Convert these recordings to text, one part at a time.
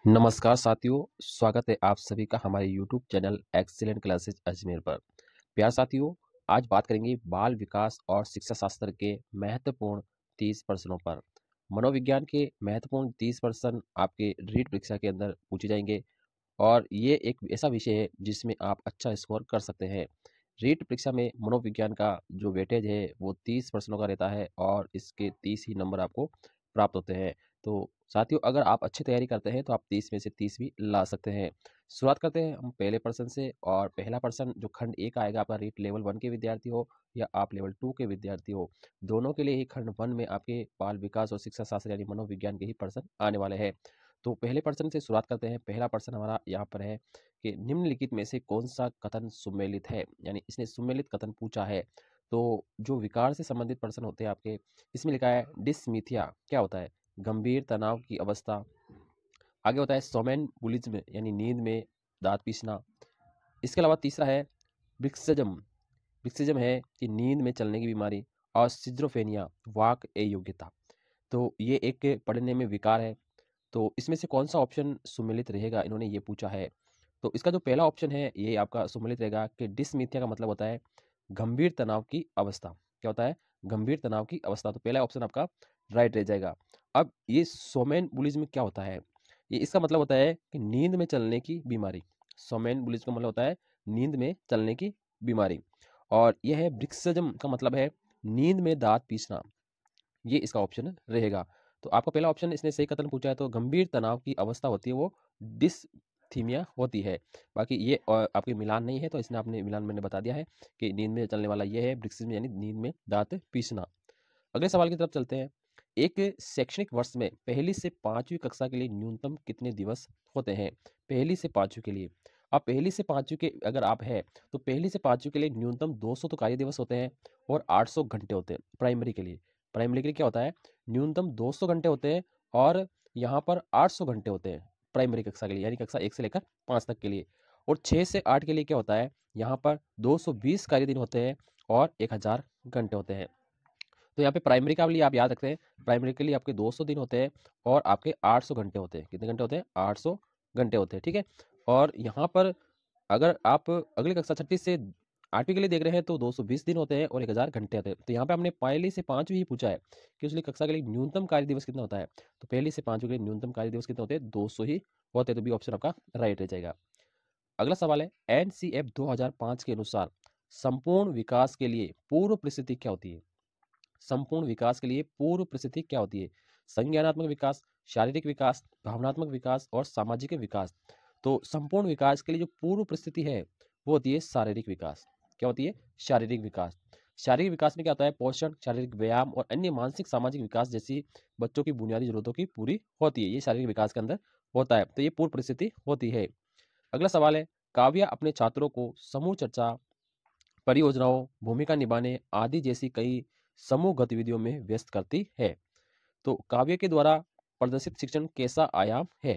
नमस्कार साथियों, स्वागत है आप सभी का हमारे YouTube channel excellent classes Ajmer पर। प्यार साथियों, आज बात करेंगे बाल विकास और शिक्षा शास्त्र के महत्वपूर्ण 30 प्रश्नों पर। मनोविज्ञान के महत्वपूर्ण 30 प्रश्न आपके रीट परीक्षा के अंदर पूछे जाएंगे और ये एक ऐसा विषय है जिसमें आप अच्छा स्कोर कर सकते हैं। रीट परीक्षा में मनोविज्ञान का जो वेटेज है वो 30 प्रश्नों का रहता है और इसके 30 ही नंबर आपको प्राप्त होते हैं। तो साथियों, अगर आप अच्छी तैयारी करते हैं तो आप 30 में से 30 भी ला सकते हैं। शुरुआत करते हैं हम पहले प्रश्न से। और पहला प्रश्न जो खंड ए का आएगा, आपका रीट लेवल 1 के विद्यार्थी हो या आप लेवल 2 के विद्यार्थी हो, दोनों के लिए ही खंड 1 में आपके बाल विकास और शिक्षा शास्त्र यानी मनोविज्ञान के ही प्रश्न आने वाले हैं। तो पहले प्रश्न से शुरुआत करते हैं। पहला प्रश्न हमारा यहाँ पर है कि निम्नलिखित में से कौन सा कथन सुमेलित है, यानी इसने सुमेलित कथन पूछा है। तो जो विकार से संबंधित प्रश्न होते हैं आपके, इसमें लिखा है डिस्मीथिया क्या होता है? गंभीर तनाव की अवस्था। आगे होता है सोमेनबुलिज्म यानी नींद में दांत पीसना। इसके अलावा तीसरा है ब्रिक्सजम। ब्रिक्सजम है कि नींद में चलने की बीमारी। और सिज्रोफेनिया वाक अयोग्यता। तो ये एक पढ़ने में विकार है। तो इसमें से कौन सा ऑप्शन सुमेलित रहेगा, इन्होंने ये पूछा है। तो इसका जो पहला ऑप्शन है ये आपका सुमेलित रहेगा कि डिस्मीथिया का मतलब होता है गंभीर तनाव की अवस्था। क्या होता है? गंभीर तनाव की अवस्था। तो पहला ऑप्शन आपका राइट रह जाएगा। अब ये सोमेनबुलिज्म क्या होता है? ये इसका मतलब होता है कि नींद में चलने की बीमारी। सोमेनबुलिज्म का मतलब होता है नींद में चलने की बीमारी। और यह है ब्रिक्सजम का मतलब है नींद में दांत पीसना। ये इसका ऑप्शन रहेगा। तो आपका पहला ऑप्शन इसने सही कथन पूछा है, तो गंभीर तनाव की अवस्था होती है वो डिसथीमिया होती है। बाकी ये आपके मिलान नहीं है, तो इसने आपने मिलान मैंने बता दिया है कि नींद में चलने वाला ये है ब्रिक्सिज्म यानी नींद में दांत पीसना। अगले सवाल की तरफ चलते हैं। एक शैक्षणिक वर्ष में पहली से 5वीं कक्षा के लिए न्यूनतम कितने दिवस होते हैं? पहली से 5वीं के लिए, अब पहली से 5वीं के अगर आप है तो पहली से 5वीं के लिए न्यूनतम 200 तो कार्य दिवस होते हैं और 800 घंटे होते हैं। प्राइमरी के लिए, प्राइमरी के लिए क्या होता है? न्यूनतम 200 घंटे होते हैं और यहाँ पर 800 घंटे होते हैं प्राइमरी कक्षा के लिए, यानी कक्षा 1 से लेकर 5 तक के लिए। और 6 से 8 के लिए क्या होता है? यहाँ पर 220 कार्य दिन होते हैं और 1000 घंटे होते हैं। तो यहाँ पे प्राइमरी का लिए आप याद रखते हैं, प्राइमरी के लिए आपके 200 दिन होते हैं और आपके 800 घंटे होते हैं। कितने घंटे होते हैं? 800 घंटे होते हैं। ठीक है। और यहाँ पर अगर आप अगली कक्षा 6वीं से 8वीं के लिए देख रहे हैं तो 220 दिन होते हैं और 1000 घंटे होते हैं। तो यहाँ पे हमने पहली से 5वीं ही पूछा है कि उसकी कक्षा के लिए न्यूनतम कार्य दिवस कितना होता है। तो पहली से 5वीं के लिए न्यूनतम कार्य दिवस कितने होते हैं? 200 ही होते हैं। तो बी ऑप्शन आपका राइट रह जाएगा। अगला सवाल है एनसीएफ 2005 के अनुसार संपूर्ण विकास के लिए पूर्व परिस्थिति क्या होती है? संपूर्ण विकास के लिए पूर्व परिस्थिति क्या होती है? संज्ञानात्मक विकास, शारीरिक विकास, भावनात्मक विकास और सामाजिक विकास। तो संपूर्ण विकास के लिए जो पूर्व परिस्थिति है वो होती है शारीरिक विकास। क्या होती है? शारीरिक विकास। शारीरिक विकास में क्या होता है? पोषण, शारीरिक व्यायाम और अन्य मानसिक सामाजिक विकास जैसी बच्चों की बुनियादी जरूरतों की पूरी होती है। ये शारीरिक विकास के अंदर होता है। तो ये पूर्व परिस्थिति होती है। अगला सवाल है काव्या अपने छात्रों को समूह चर्चा, परियोजनाओं, भूमिका निभाने आदि जैसी कई समूह गतिविधियों में व्यस्त करती है। तो काव्य के द्वारा प्रदर्शित शिक्षण कैसा आयाम है?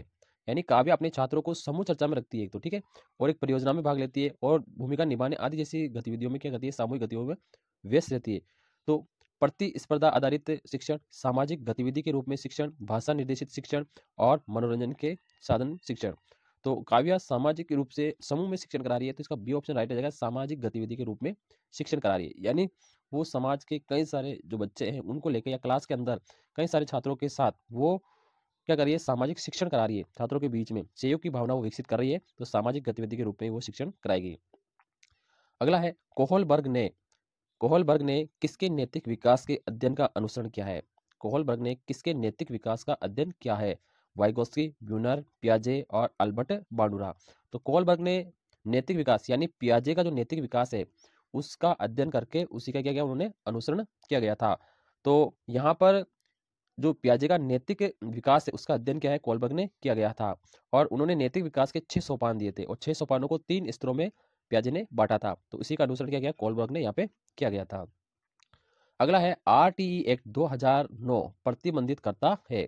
यानी काव्य अपने छात्रों को समूह चर्चा में रखती है एक तो, ठीक है, और एक परियोजना में भाग लेती है और भूमिका निभाने आदि जैसी गतिविधियों में क्या करती है? सामूहिक गतिविधियों में व्यस्त रहती है। तो प्रतिस्पर्धा आधारित शिक्षण, सामाजिक गतिविधि के रूप में शिक्षण, भाषा निर्देशित शिक्षण और मनोरंजन के साधन शिक्षण। तो काव्या सामाजिक रूप से समूह में शिक्षण करा रही है, तो इसका बी ऑप्शन राइट हो जाएगा, सामाजिक गतिविधि के रूप में शिक्षण करा रही है। यानी वो समाज के कई सारे जो बच्चे हैं उनको लेकर या क्लास के अंदर कई सारे छात्रों के साथ वो क्या कर रही है? सामाजिक शिक्षण करा रही है। छात्रों के बीच में सहयोग की भावना वो विकसित कर रही है, तो सामाजिक गतिविधि के रूप में वो शिक्षण कराएगी। अगला है कोहलबर्ग ने किसके नैतिक विकास के अध्ययन का अनुसरण किया है? कोहलबर्ग ने किसके नैतिक विकास का अध्ययन किया है? वाइगोस्की, ब्यूनर, पियाजे और अल्बर्ट बांडुरा। तो कोहलबर्ग ने नैतिक विकास यानी पियाजे का जो नैतिक विकास है उसका अध्ययन करके उसी का क्या किया? उन्होंने अनुसरण किया गया था। तो यहाँ पर जो पियाजे का नैतिक विकास है उसका अध्ययन क्या है? कोहलबर्ग ने किया गया था। और उन्होंने नैतिक विकास के 6 सोपान दिए थे और 6 सोपानों को 3 स्तरों में पियाजे ने बांटा था। तो इसी का अनुसरण किया गया, कोहलबर्ग ने यहाँ पे किया गया था। अगला है आरटीई एक्ट 2009 प्रतिबंधित करता है,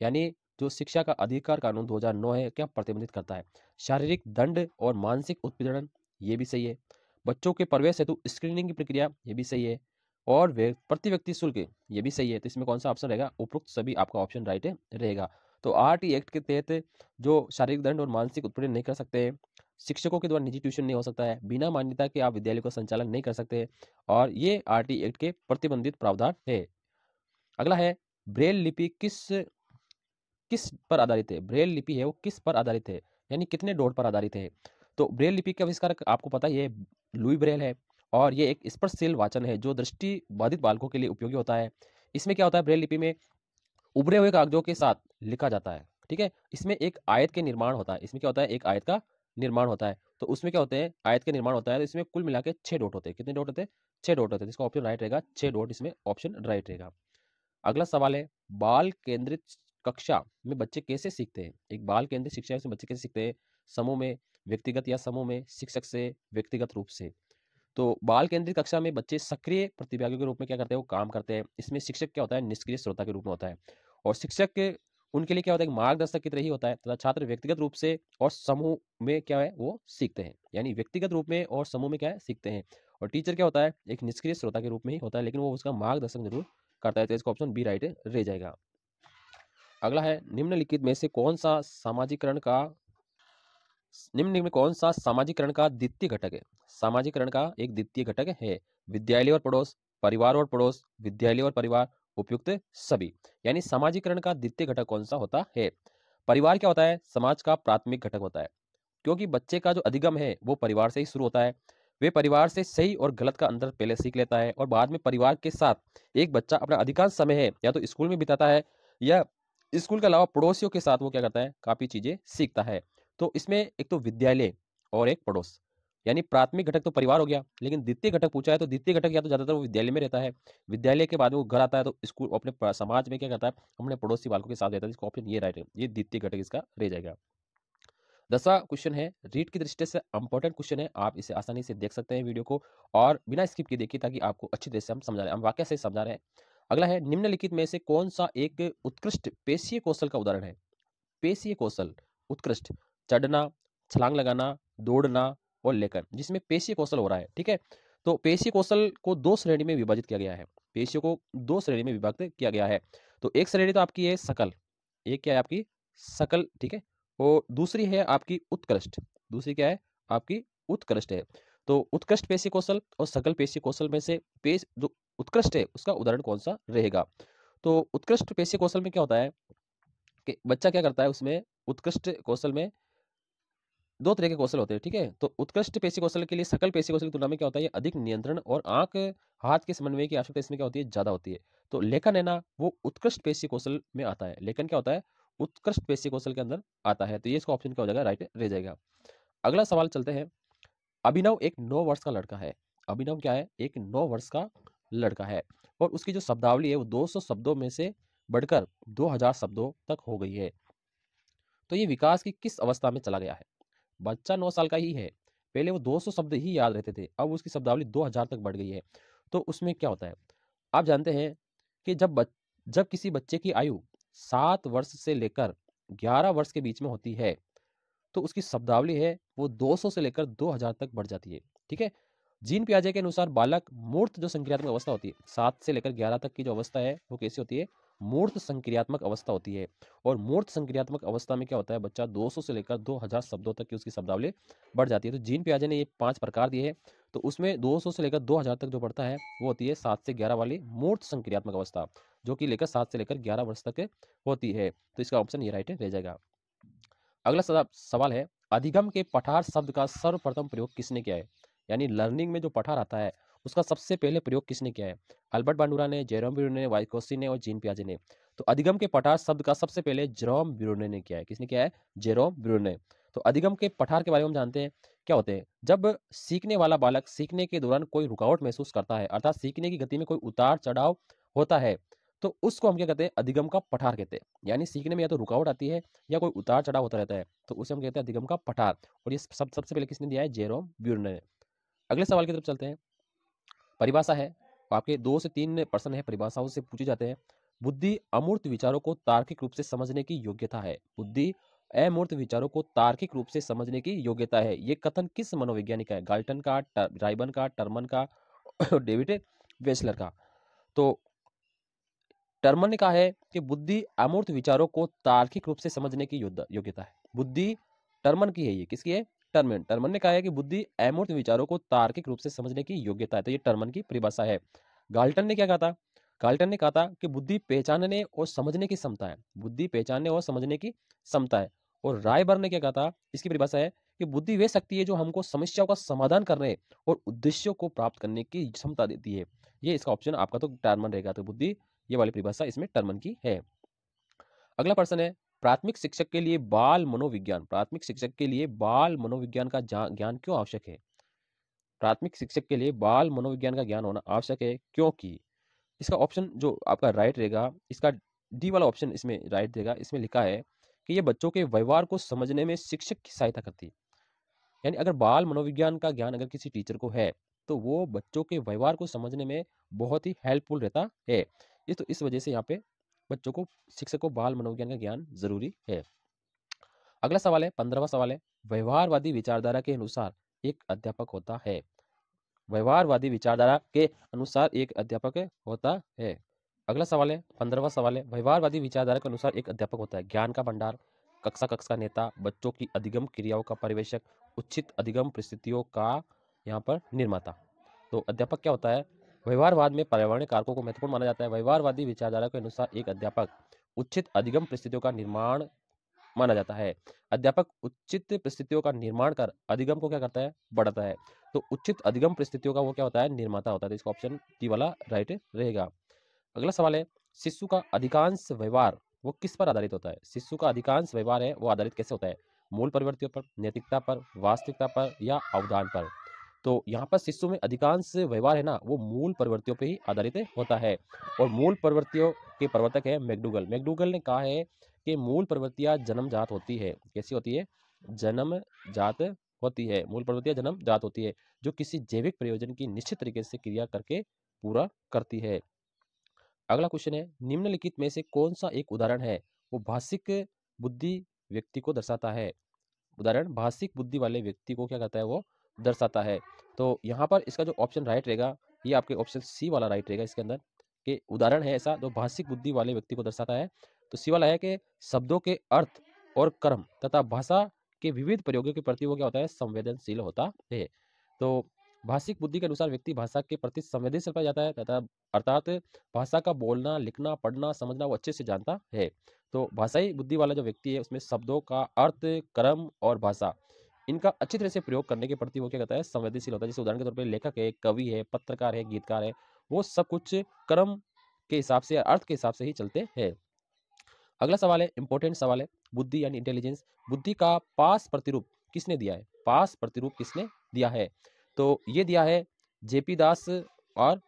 यानी जो शिक्षा का अधिकार कानून 2009 है क्या प्रतिबंधित करता है? शारीरिक दंड और मानसिक उत्पीड़न, ये भी सही है। बच्चों के प्रवेश हेतु स्क्रीनिंग की प्रक्रिया, ये भी सही है। और प्रति व्यक्ति शुल्क, ये भी सही है। तो इसमें कौन सा ऑप्शन रहेगा? उपरोक्त सभी आपका ऑप्शन राइट रहेगा। तो आरटी एक्ट के तहत जो शारीरिक दंड और मानसिक उत्पीड़न नहीं कर सकते हैं, शिक्षकों के द्वारा निजी ट्यूशन नहीं हो सकता है, बिना मान्यता के आप विद्यालय का संचालन नहीं कर सकते, और ये आरटी एक्ट के प्रतिबंधित प्रावधान है। अगला है, ब्रेल लिपि किस किस पर आधारित है? ब्रेल लिपि है वो किस पर आधारित है, यानी कितने डॉट पर आधारित है? तो ब्रेल लिपि का आविष्कारक आपको पता ही है, लुई ब्रेल है, और ये एक स्पर्शशील वाचन है जो दृष्टि बाधित बालकों के लिए उपयोगी होता है। इसमें क्या होता है, ब्रेल लिपि में उभरे हुए कागजों के साथ लिखा जाता है, ठीक है। इसमें एक आयत के निर्माण होता है, इसमें क्या होता है, एक आयत का निर्माण होता है। तो उसमें क्या होते हैं, आयत के निर्माण होता है, तो इसमें कुल मिला के 6 डॉट होते हैं। कितने डॉट होते हैं? 6 डॉट होते हैं। इसका ऑप्शन राइट रहेगा, 6 डॉट इसमें ऑप्शन राइट रहेगा। अगला सवाल है, बाल केंद्रित कक्षा में बच्चे कैसे सीखते हैं? एक बाल केंद्रित शिक्षा में बच्चे कैसे सीखते हैं? समूह में, व्यक्तिगत या समूह में, शिक्षक से, व्यक्तिगत रूप से। तो बाल केंद्रित कक्षा में बच्चे सक्रिय प्रतिभागियों के रूप में क्या करते हैं, वो काम करते हैं। इसमें शिक्षक क्या होता है, निष्क्रिय श्रोता के रूप में होता है, और शिक्षक उनके लिए क्या होता है, मार्गदर्शक की तरह ही होता है, तथा छात्र व्यक्तिगत रूप से और समूह में क्या है, वो सीखते हैं। यानी व्यक्तिगत रूप में और समूह में क्या है, सीखते हैं। और टीचर क्या होता है, एक निष्क्रिय श्रोता के रूप में ही होता है, लेकिन वो उसका मार्गदर्शन जरूर करता है। तो इसका ऑप्शन बी राइट रह जाएगा। अगला है, निम्नलिखित में से कौन सा सामाजिकरण का द्वितीय घटक है? सामाजिकरण का एक द्वितीय घटक है, विद्यालय और पड़ोस, परिवार और पड़ोस, विद्यालय और परिवार, उपयुक्त सभी। यानी सामाजिकरण का द्वितीय घटक कौन सा होता है? परिवार क्या होता है, समाज का प्राथमिक घटक होता है, क्योंकि बच्चे का जो अधिगम है वो परिवार से ही शुरू होता है। वे परिवार से सही और गलत का अंतर पहले सीख लेता है, और बाद में परिवार के साथ एक बच्चा अपना अधिकांश समय है या तो स्कूल में बिताता है, या स्कूल के अलावा पड़ोसियों के साथ वो क्या करता है, काफी चीजें सीखता है। तो इसमें एक तो विद्यालय और एक पड़ोस, यानी प्राथमिक घटक तो परिवार हो गया, लेकिन द्वितीय घटक पूछा है तो द्वितीय घटक या तो ज्यादातर वो विद्यालय में रहता है, विद्यालय के बाद में वो घर आता है, तो स्कूल अपने समाज में क्या करता है, अपने पड़ोसी बालकों के साथ रहता है। इसका ऑप्शन ये राइट है, ये द्वितीय घटक इसका रह जाएगा। 10वां क्वेश्चन है, रीड की दृष्टि से इंपॉर्टेंट क्वेश्चन है, आप इसे आसानी से देख सकते हैं वीडियो को, और बिना स्किप किए देखिए, ताकि आपको अच्छी तरह से हम समझा रहे हैं, हम वाक्य से समझा रहे हैं। अगला है, निम्नलिखित में से कौन सा एक उत्कृष्ट पेशीय कौशल का उदाहरण है? पेशीय कौशल उत्कृष्ट, चढ़ना, छलांग लगाना, दौड़ना और लेकर, जिसमें पेशीय कौशल हो रहा है, ठीक है। तो पेशीय कौशल को 2 श्रेणी में विभाजित किया गया है, पेशियों को 2 श्रेणी में विभाजित किया गया है। तो एक श्रेणी तो आपकी है सकल, एक क्या है आपकी सकल, ठीक है, और दूसरी है आपकी उत्कृष्ट, दूसरी क्या है आपकी उत्कृष्ट है। तो उत्कृष्ट पेशीय कौशल और सकल पेशीय कौशल में से पेश जो उत्कृष्ट है उसका उदाहरण कौन सा रहेगा? तो उत्कृष्ट पेशीय कौशल में क्या होता है कि बच्चा क्या करता है, उसमें उत्कृष्ट कौशल में 2 तरह के कौशल होते हैं, ठीक है। तो उत्कृष्ट पेशीय कौशल के लिए सकल पेशीय कौशल की तुलना में क्या होता है, ये अधिक नियंत्रण और आंख हाथ के समन्वय की आवश्यकता इसमें क्या होती है, ज्यादा होती है। तो लेखन है ना, वो उत्कृष्ट पेशीय कौशल में आता है, लेखन क्या होता है, उत्कृष्ट पेशीय कौशल के अंदर आता है। तो ये इसका ऑप्शन क्या हो जाएगा, राइट रह जाएगा। अगला सवाल चलते हैं, अभिनव एक 9 वर्ष का लड़का है। अभिनव क्या है, एक 9 वर्ष का लड़का है, और उसकी जो शब्दावली है वो 200 शब्दों में से बढ़कर 2000 शब्दों तक हो गई है। तो ये विकास की किस अवस्था में चला गया है? बच्चा 9 साल का ही है, पहले वो 200 शब्द ही याद रहते थे, अब उसकी शब्दावली 2000 तक बढ़ गई है। तो उसमें क्या होता है, आप जानते हैं कि जब किसी बच्चे की आयु 7 वर्ष से लेकर 11 वर्ष के बीच में होती है, तो उसकी शब्दावली है वो 200 से लेकर 2000 तक बढ़ जाती है, ठीक है। जीन पियाजे के अनुसार बालक मूर्त जो संक्रियात्मक अवस्था होती है, 7 से लेकर 11 तक की जो अवस्था है वो कैसी होती है, मूर्त संक्रियात्मक अवस्था होती है। और मूर्त संक्रियात्मक अवस्था में क्या होता है, बच्चा 200 से लेकर 2000 शब्दों तक की उसकी शब्दावली बढ़ जाती है। तो जीन पियाजे ने ये 5 प्रकार दिए हैं, तो उसमें 200 से लेकर 2000 तक जो बढ़ता है वो होती है 7 से 11 वाली मूर्त संक्रियात्मक अवस्था, जो कि लेकर 7 से लेकर 11 वर्ष तक होती है। तो इसका ऑप्शन ये राइट रह जाएगा। अगला सवाल है, अधिगम के पठार शब्द का सर्वप्रथम प्रयोग किसने किया है? यानी लर्निंग में जो पठार आता है उसका सबसे पहले प्रयोग किसने किया है? अल्बर्ट बांडुरा ने, जेरोम ब्रूने ने, वाइकोस्की ने और जीन पियाजे ने। तो अधिगम के पठार शब्द का सबसे पहले जेरोम ब्रूने ने किया है। किसने किया है? जेरोम ब्रूने। तो अधिगम के पठार के बारे में हम जानते हैं क्या होते हैं, जब सीखने वाला बालक सीखने के दौरान कोई रुकावट महसूस करता है, अर्थात सीखने की गति में कोई उतार चढ़ाव होता है, तो उसको हम क्या कहते हैं, अधिगम का पठार कहते हैं। यानी सीखने में या तो रुकावट आती है या कोई उतार चढ़ाव होता रहता है, तो उसे हम कहते हैं अधिगम का पठार। और ये सबसे पहले किसने दिया है? जेरोम ब्यूरने ने। अगले सवाल की तरफ चलते हैं, परिभाषा है, आपके 2 से 3 प्रश्न है परिभाषाओं से पूछे जाते हैं। बुद्धि अमूर्त विचारों को तार्किक रूप से समझने की योग्यता है। बुद्धि अमूर्त विचारों को तार्किक रूप से समझने की योग्यता है। ये कथन किस मनोवैज्ञानिक का है? गाल्टन का, राइबन का, टर्मन का, डेविड वेसलर का। तो टर्मन ने कहा है कि बुद्धि अमूर्त विचारों को तार्किक रूप से समझने की योग्यता है। बुद्धि टर्मन की है, ये किसकी है? टर्मन। टर्मन ने कहा है कि बुद्धि अमूर्त विचारों को तार्किक रूप से समझने की योग्यता है, तो ये टर्मन की परिभाषा है। गाल्टन ने क्या कहा था? गाल्टन ने कहा था कि बुद्धि पहचानने और समझने की क्षमता है। बुद्धि पहचानने और समझने की क्षमता है। और रायबर्ग ने क्या कहा था? इसकी परिभाषा है कि बुद्धि वे शक्ति है जो हमको समस्याओं का समाधान करने और उद्देश्यों को प्राप्त करने की क्षमता देती है। ये इसका ऑप्शन आपका तो टर्मन रहेगा, तो बुद्धि ये वाली परिभाषा इसमें टर्मन की है। अगला प्रश्न है, प्राथमिक शिक्षक के लिए बाल मनोविज्ञान, प्राथमिक शिक्षक के लिए बाल मनोविज्ञान का ज्ञान क्यों आवश्यक है? प्राथमिक शिक्षक के लिए बाल मनोविज्ञान का ज्ञान होना आवश्यक है क्योंकि इसका ऑप्शन जो आपका राइट रहेगा, इसका डी वाला ऑप्शन इसमें राइट देगा। इसमें लिखा है कि ये बच्चों के व्यवहार को समझने में शिक्षक की सहायता करती है। यानी अगर बाल मनोविज्ञान का ज्ञान अगर किसी टीचर को है तो वो बच्चों के व्यवहार को समझने में बहुत ही हेल्पफुल रहता है। ये तो इस वजह से यहाँ पे बच्चों को, शिक्षक को बाल मनोविज्ञान का ज्ञान जरूरी है। अगला सवाल है, 15वां सवाल है, व्यवहारवादी विचारधारा के अनुसार एक अध्यापक होता है। व्यवहारवादी विचारधारा के अनुसार एक अध्यापक होता है। अगला सवाल है, 15वां सवाल है, व्यवहारवादी विचारधारा के अनुसार एक अध्यापक होता है ज्ञान का भंडार, कक्षा कक्ष का नेता, बच्चों की अधिगम क्रियाओं का पर्यवेक्षक, उचित अधिगम परिस्थितियों का यहाँ पर निर्माता। तो अध्यापक क्या होता है? व्यवहारवाद में पर्यावरणीय कारकों को महत्वपूर्ण माना जाता है। व्यवहारवादी विचारधारा के अनुसार एक अध्यापक उचित अधिगम परिस्थितियों का निर्माण माना जाता है। अध्यापक उचित परिस्थितियों का निर्माण कर अधिगम को क्या करता है? बढ़ाता है। तो उचित अधिगम परिस्थितियों का वो क्या होता है? निर्माता होता है। तो इसका ऑप्शन डी वाला राइट रहेगा। अगला सवाल है, शिशु का अधिकांश व्यवहार वो किस पर आधारित होता है? शिशु का अधिकांश व्यवहार है वो आधारित कैसे होता है? मूल प्रवृत्तियों पर, नैतिकता पर, वास्तविकता पर या अवदान पर? तो यहाँ पर शिशु में अधिकांश व्यवहार है ना, वो मूल प्रवृत्तियों पर ही आधारित होता है। और मूल प्रवृत्तियों के प्रवर्तक है मैकडूगल। मैकडूगल ने कहा है कि मूल प्रवृत्तियां जन्मजात होती है। कैसी होती है? जन्मजात होती है। मूल प्रवृत्तियां जन्मजात होती है जो किसी जैविक प्रयोजन की निश्चित तरीके से क्रिया करके पूरा करती है। अगला क्वेश्चन है, निम्नलिखित में से कौन सा एक उदाहरण है वो भाषिक बुद्धि व्यक्ति को दर्शाता है? उदाहरण भाषिक बुद्धि वाले व्यक्ति को क्या करता है? वो दर्शाता है। तो यहाँ पर इसका जो ऑप्शन राइट रहेगा, ये आपके ऑप्शन सी वाला राइट रहेगा। इसके अंदर के उदाहरण है ऐसा जो भाषिक बुद्धि वाले व्यक्ति को दर्शाता है। तो सी वाला है कि शब्दों के अर्थ और क्रम तथा भाषा के विविध प्रयोगों के प्रति वो क्या होता है? संवेदनशील होता है। तो भाषिक बुद्धि के अनुसार व्यक्ति भाषा के प्रति संवेदनशील पाया जाता है तथा अर्थात भाषा का बोलना, लिखना, पढ़ना, समझना वो अच्छे से जानता है। तो भाषाई बुद्धि वाला जो व्यक्ति है उसमें शब्दों का अर्थ, क्रम और भाषा इनका अच्छी तरह से प्रयोग करने के प्रति वो क्या कहता है? संवेदनशील होता है। जैसे उदाहरण के तौर पर लेखक है, कवि है, पत्रकार है, गीतकार है, वो सब कुछ क्रम के हिसाब से, अर्थ के हिसाब से ही चलते हैं। अगला सवाल है, इंपॉर्टेंट सवाल है, बुद्धि यानी इंटेलिजेंस। बुद्धि का पास प्रतिरूप किसने दिया है? पास प्रतिरूप किसने दिया है? तो ये दिया है जेपी दास और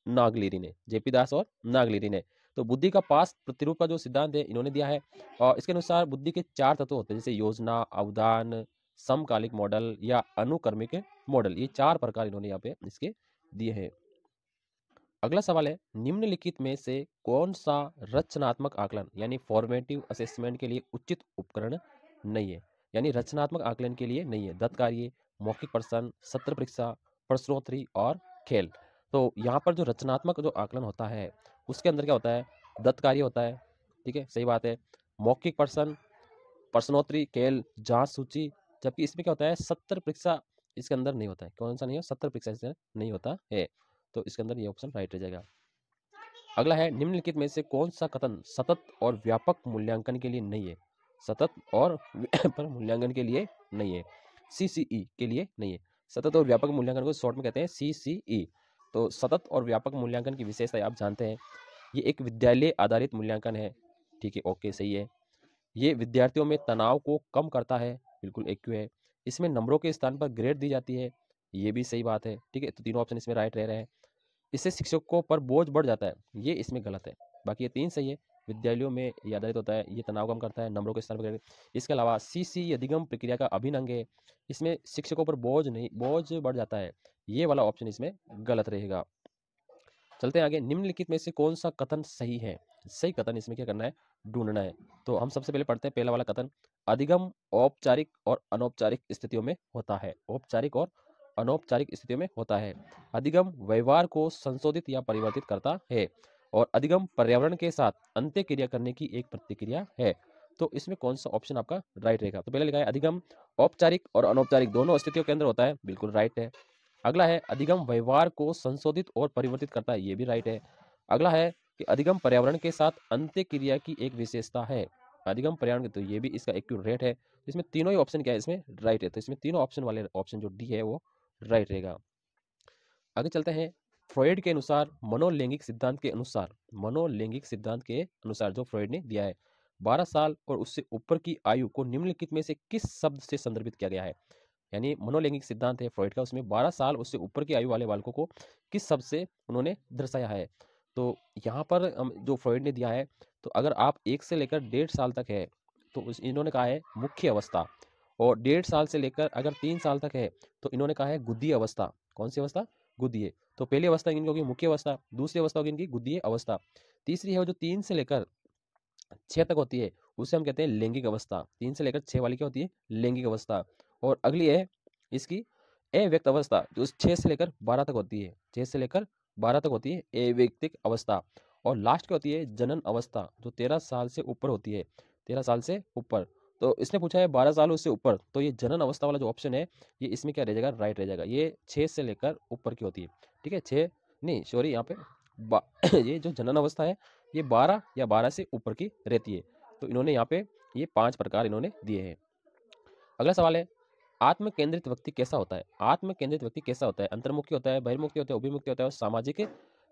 नागलिरी ने। जेपी दास और नागलिरी ने। तो बुद्धि का पास प्रतिरूप का जो सिद्धांत है इन्होंने दिया है। और इसके अनुसार बुद्धि के 4 तत्व होते हैं, जैसे योजना, अवदान, समकालिक मॉडल या अनुक्रमिक मॉडल। ये 4 प्रकार इन्होंने यहाँ पे इसके दिए हैं। अगला सवाल है, निम्नलिखित में से कौन सा रचनात्मक आकलन यानी फॉर्मेटिव असेसमेंट के लिए उचित उपकरण नहीं है? यानी रचनात्मक आकलन के लिए नहीं है। दत्त कार्य, मौखिक प्रश्न, सत्र परीक्षा, प्रश्नोत्तरी और खेल। तो यहाँ पर जो रचनात्मक जो आकलन होता है उसके अंदर क्या होता है? दत्त कार्य होता है, ठीक है, सही बात है। मौखिक प्रश्न, प्रश्नोत्तरी, खेल, जांच सूची। जबकि इसमें क्या होता है? सत्र परीक्षा इसके अंदर नहीं होता है। कौन सा नहीं है? सत्र परीक्षा इसके अंदर नहीं होता है। तो इसके अंदर ये ऑप्शन राइट रह जाएगा। अगला है, निम्नलिखित में से कौन सा कथन सतत और व्यापक मूल्यांकन के लिए नहीं है? सतत और व्यापक मूल्यांकन के लिए नहीं है। सीसीई के लिए नहीं है। सतत और व्यापक मूल्यांकन को शॉर्ट में कहते हैं सीसीई। तो सतत और व्यापक मूल्यांकन की विशेषता आप जानते हैं, ये एक विद्यालय आधारित मूल्यांकन है, ठीक है, ओके सही है। ये विद्यार्थियों में तनाव को कम करता है, बिल्कुल एक है। इसमें नंबरों के स्थान पर ग्रेड दी जाती है, ये भी सही बात है, ठीक है। तो तीनों ऑप्शन इसमें राइट रह रहे हैं। इससे शिक्षकों पर बोझ बढ़ जाता है, ये इसमें गलत है। बाकी ये 3 सही है। विद्यालयों में ये आधारित होता है, ये तनाव कम करता है, नंबरों के स्थान पर। इसके अलावा सीसी अधिगम प्रक्रिया का अभिन्न अंग है, इसमें शिक्षकों पर बोझ बढ़ जाता है, ये वाला ऑप्शन इसमें गलत रहेगा। चलते हैं आगे, निम्नलिखित में से कौन सा कथन सही है? सही कथन इसमें क्या करना है? ढूंढना है। तो हम सबसे पहले पढ़ते हैं पहला वाला कथन, अधिगम औपचारिक और अनौपचारिक स्थितियों में होता है। औपचारिक और अनौपचारिक स्थितियों में होता है। अधिगम व्यवहार को संशोधित या परिवर्तित करता है और अधिगम पर्यावरण के साथ अंत्य क्रिया करने की एक प्रतिक्रिया है। तो इसमें कौन सा ऑप्शन आपका राइट रहेगा? तो पहले लिखा है अधिगम औपचारिक और अनौपचारिक दोनों स्थितियों के अंदर होता है, बिल्कुल राइट है। अगला है अधिगम व्यवहार को संशोधित और परिवर्तित करता है, ये भी राइट है। अगला है कि अधिगम पर्यावरण के साथ अंत्य क्रिया की एक विशेषता है, अधिगम पर्यावरण, तो ये भी इसका एक्यूरेट है। तो इसमें तीनों ही ऑप्शन क्या है, इसमें राइट है। तो इसमें तीनों ऑप्शन वाले ऑप्शन जो डी है वो राइट रहेगा। आगे चलते हैं। फ्रॉइड के अनुसार मनोलैंगिक सिद्धांत के अनुसार, मनोलैंगिक सिद्धांत के अनुसार जो फ्रॉइड ने दिया है, 12 साल और उससे ऊपर की आयु को निम्नलिखित में से किस शब्द से संदर्भित किया गया है? यानी मनोलैंगिक सिद्धांत है फ्रॉइड का, उसमें 12 साल उससे ऊपर की आयु वाले बालकों को किस शब्द से उन्होंने दर्शाया है? तो यहाँ पर जो फ्रॉइड ने दिया है, तो अगर आप 1 से लेकर 1.5 साल तक है तो इन्होंने कहा है मुख्य अवस्था, और 1.5 साल से लेकर अगर 3 साल तक है तो इन्होंने कहा है गुद्दीय अवस्था। कौन सी अवस्था? गुद्दीय। तो पहली अवस्था इनकी होगी मुख्य अवस्था, दूसरी अवस्था होगी इनकी गुद्दीय अवस्था, तीसरी है वो जो 3 से लेकर 6 तक होती है उसे हम कहते हैं लैंगिक अवस्था। 3 से लेकर 6 वाली क्या होती है? लैंगिक अवस्था। और अगली है इसकी अव्यक्त अवस्था, जो 6 से लेकर 12 तक होती है, 6 से लेकर 12 तक होती है अव्यक्तिक अवस्था। और लास्ट क्या होती है? जनन अवस्था, जो 13 साल से ऊपर होती है, 13 साल से ऊपर। तो इसने पूछा है 12 साल उससे ऊपर, तो ये जनन अवस्था वाला जो ऑप्शन है ये इसमें क्या रह जाएगा? राइट रह जाएगा। ये 6 से लेकर ऊपर की होती है, ठीक है। 6 नहीं, सॉरी, यहाँ पे ये जो जनन अवस्था है ये 12 या 12 से ऊपर की रहती है। तो इन्होंने यहाँ पे ये 5 प्रकार इन्होंने दिए हैं। अगला सवाल है, आत्म केंद्रित व्यक्ति कैसा होता है? आत्म केंद्रित व्यक्ति कैसा होता है? अंतर्मुखी होता है, बहिर्मुखी होता है, अभिमुखी होता है और सामाजिक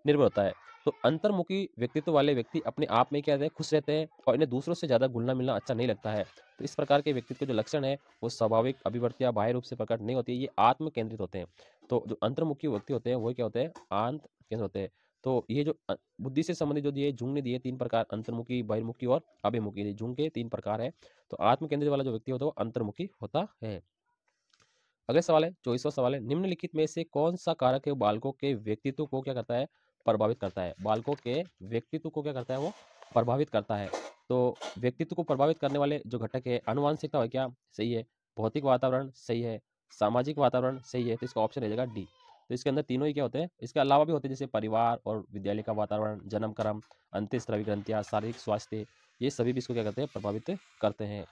निर्भर होता है। तो अंतर्मुखी व्यक्तित्व वाले व्यक्ति अपने आप में क्या रहते हैं? खुश रहते हैं और इन्हें दूसरों से ज्यादा घुलना मिलना अच्छा नहीं लगता है। तो इस प्रकार के व्यक्तित्व के जो लक्षण है वो स्वाभाविक अभिव्यक्तियां बाह्य रूप से प्रकट नहीं होती है, ये आत्म केंद्रित होते हैं। तो जो अंतर्मुखी व्यक्ति होते हैं वो क्या होते हैं? आंत केंद्रित होते हैं। तो ये जो बुद्धि से संबंधित जो दिए जुंग ने दिए 3 प्रकार, अंतर्मुखी, बहिर्मुखी और अभिमुखी, जुंग के 3 प्रकार है। तो आत्म केंद्रित वाला जो व्यक्ति होता है वो अंतर्मुखी होता है। अगला सवाल है, 24वां सवाल है, निम्नलिखित में से कौन सा कारक है बालकों के व्यक्तित्व को क्या करता है? प्रभावित करता है। बालकों के व्यक्तित्व को क्या करता है? वो प्रभावित करता है। तो व्यक्तित्व को प्रभावित करने वाले जो घटक है, आनुवंशिकता है क्या? सही है। भौतिक वातावरण सही है। सामाजिक वातावरण सही है। तो इसका ऑप्शन रहेगा डी। तो इसके अंदर तीनों ही क्या होते हैं? इसके अलावा भी होते हैं जैसे परिवार और विद्यालय का वातावरण, जन्म क्रम, अंतःस्रावी ग्रंथियां, शारीरिक स्वास्थ्य, ये सभी भी इसको क्या करते हैं? प्रभावित करते हैं।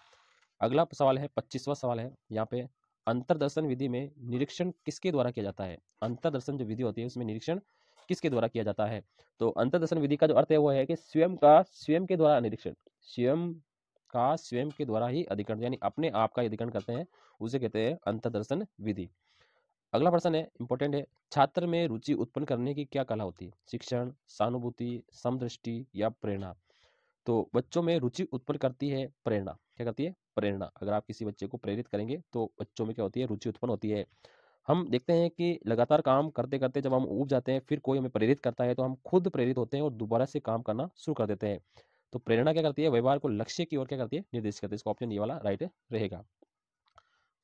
अगला सवाल है, 25वां सवाल है यहाँ पे, अंतर्दर्शन विधि में निरीक्षण किसके द्वारा किया जाता है? अंतर्दर्शन जो विधि होती है उसमें निरीक्षण किसके द्वारा किया जाता है? तो अंतर्दर्शन विधि का जो अर्थ है वो है कि स्वयं के द्वारा निरीक्षण, स्वयं के द्वारा ही अधिकरण, यानी अपने आप का अधिकरण करते हैं, उसे कहते हैं अंतर्दर्शन विधि। अगला प्रश्न है, इंपॉर्टेंट है, छात्र में रुचि उत्पन्न करने की क्या कला होती है? शिक्षण, सहानुभूति, समदृष्टि या प्रेरणा? तो बच्चों में रुचि उत्पन्न करती है प्रेरणा। क्या करती है? प्रेरणा। अगर आप किसी बच्चे को प्रेरित करेंगे तो बच्चों में क्या होती है? रुचि उत्पन्न होती है। हम देखते हैं कि लगातार काम करते करते जब हम ऊब जाते हैं, फिर कोई हमें प्रेरित करता है तो हम खुद प्रेरित होते हैं और दोबारा से काम करना शुरू कर देते हैं। तो प्रेरणा क्या करती है? व्यवहार को लक्ष्य की ओर क्या करती है? निर्देशित करती है। इसका ऑप्शन ये वाला राइट रहेगा।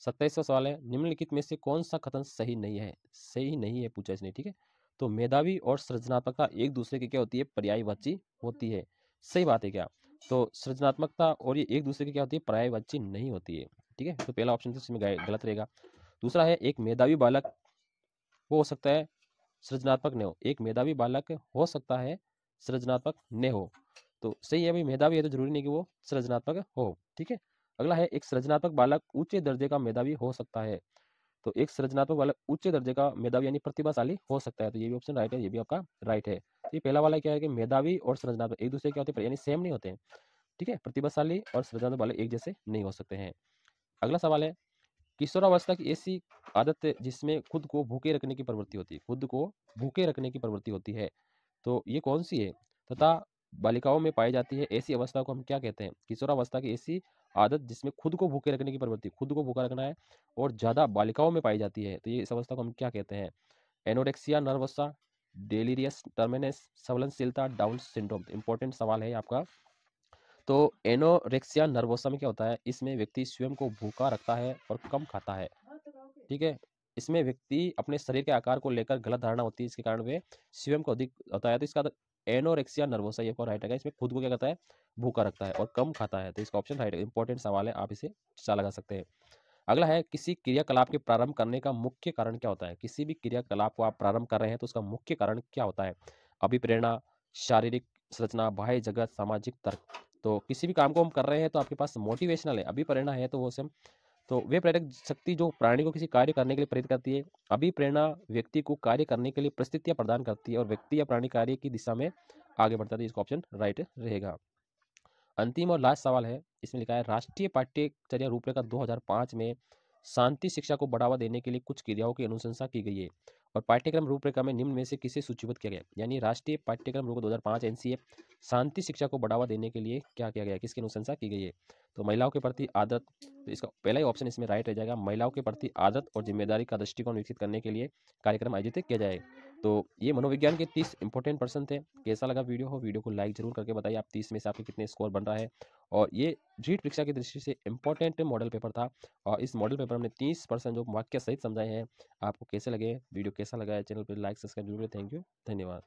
27वां सवाल है, निम्नलिखित में से कौन सा कथन सही नहीं है? सही नहीं है पूछा इसने, ठीक है। तो मेधावी और सृजनात्मकता एक दूसरे की क्या होती है? पर्यायवाची होती है। सही बात है क्या? तो सृजनात्मकता और ये एक दूसरे की क्या होती है? पर्यायवाची नहीं होती है, ठीक है। तो पहला ऑप्शन तो इसमें गलत रहेगा। दूसरा है, एक मेधावी बालक वो हो सकता है सृजनात्मक न हो। एक मेधावी बालक हो सकता है सृजनात्मक न हो। तो सही है भाई, मेधावी है तो जरूरी नहीं कि वो सृजनात्मक हो, ठीक है। अगला है, एक सृजनात्मक बालक उच्च दर्जे का मेधावी हो सकता है। तो एक सृजनात्मक बालक उच्च दर्जे का मेधावी यानी प्रतिभाशाली हो सकता है। तो ये भी ऑप्शन राइट है, ये भी आपका राइट है। तो ये पहला वाला क्या है कि मेधावी और सृजनात्मक एक दूसरे क्या होते हैं? यानी सेम नहीं होते हैं, ठीक है। प्रतिभाशाली और सृजनात्मक बालक एक जैसे नहीं हो सकते हैं। अगला सवाल है, किशोरावस्था की ऐसी आदत है जिसमें खुद को भूखे रखने की प्रवृत्ति होती है, खुद को भूखे रखने की प्रवृत्ति होती है, तो ये कौन सी है तथा बालिकाओं में पाई जाती है? ऐसी अवस्था को हम क्या कहते हैं? किशोरावस्था की ऐसी आदत जिसमें खुद को भूखे रखने की प्रवृत्ति, खुद को भूखा रखना है, और ज्यादा बालिकाओं में पाई जाती है, तो ये इस अवस्था को हम क्या कहते हैं? एनोरेक्सिया नर्वोसा, डेलीरियस टर्मिनस, संवेदनशीलता, डाउन सिंड्रोम। इंपॉर्टेंट सवाल है आपका। तो एनोरेक्सिया नर्वोसा में क्या होता है? इसमें व्यक्ति स्वयं को भूखा रखता है और कम खाता है, ठीक है। इसमें व्यक्ति अपने शरीर के आकार को लेकर गलत धारणा होती है, इसके कारण वे स्वयं को अधिक होता है। तो इसका एनोरेक्सिया नर्वोसा ये राइट है। इसमें खुद को क्या करता है? भूखा रखता है और कम खाता है। तो इसका ऑप्शन राइट है। इंपॉर्टेंट सवाल है, आप इसे चा लगा सकते हैं। अगला है, किसी क्रियाकलाप के प्रारंभ करने का मुख्य कारण क्या होता है? किसी भी क्रियाकलाप को आप प्रारंभ कर रहे हैं तो उसका मुख्य कारण क्या होता है? अभिप्रेरणा, शारीरिक संरचना, बाह्य जगत, सामाजिक तर्क। तो किसी भी काम को हम कर रहे हैं तो आपके पास मोटिवेशनल है, अभिप्रेरणा है, तो वो से हम तो वे प्रेरक शक्ति जो प्राणी को किसी कार्य करने के लिए प्रेरित करती है। अभिप्रेरणा व्यक्ति को कार्य करने के लिए परिस्थितियां प्रदान करती है और व्यक्ति या प्राणी कार्य की दिशा में आगे बढ़ता है। इसका ऑप्शन राइट रहेगा। अंतिम और लास्ट सवाल है, इसमें लिखा है राष्ट्रीय पाठ्यचर्या रूपरेखा 2005 में शांति शिक्षा को बढ़ावा देने के लिए कुछ क्रियाओं की अनुशंसा की गई है और पाठ्यक्रम रूपरेखा में निम्न में से किसे सूचीबद्ध किया गया। यानी राष्ट्रीय पाठ्यक्रम रूपरेखा 2005 एनसीए शांति शिक्षा को बढ़ावा देने के लिए क्या किया गया, किसकी अनुशंसा की गई है। तो महिलाओं के प्रति आदत, तो इसका पहला ही ऑप्शन इसमें राइट रह जाएगा। महिलाओं के प्रति आदत और जिम्मेदारी का दृष्टिकोण विकसित करने के लिए कार्यक्रम आयोजित किया जाए। तो ये मनोविज्ञान के 30 इंपॉर्टेंट पर्सन थे। कैसा लगा वीडियो को लाइक जरूर करके बताइए। आप 30 में से आपके कितने स्कोर बन रहा है। और ये रीट परीक्षा की दृष्टि से इंपॉर्टेंट मॉडल पेपर था और इस मॉडल पेपर में 30% जो वाक्य सहित समझाए हैं। आपको कैसे लगे, वीडियो कैसा लगा है, चैनल पर लाइक सब्सक्राइब जरूर। थैंक यू, धन्यवाद।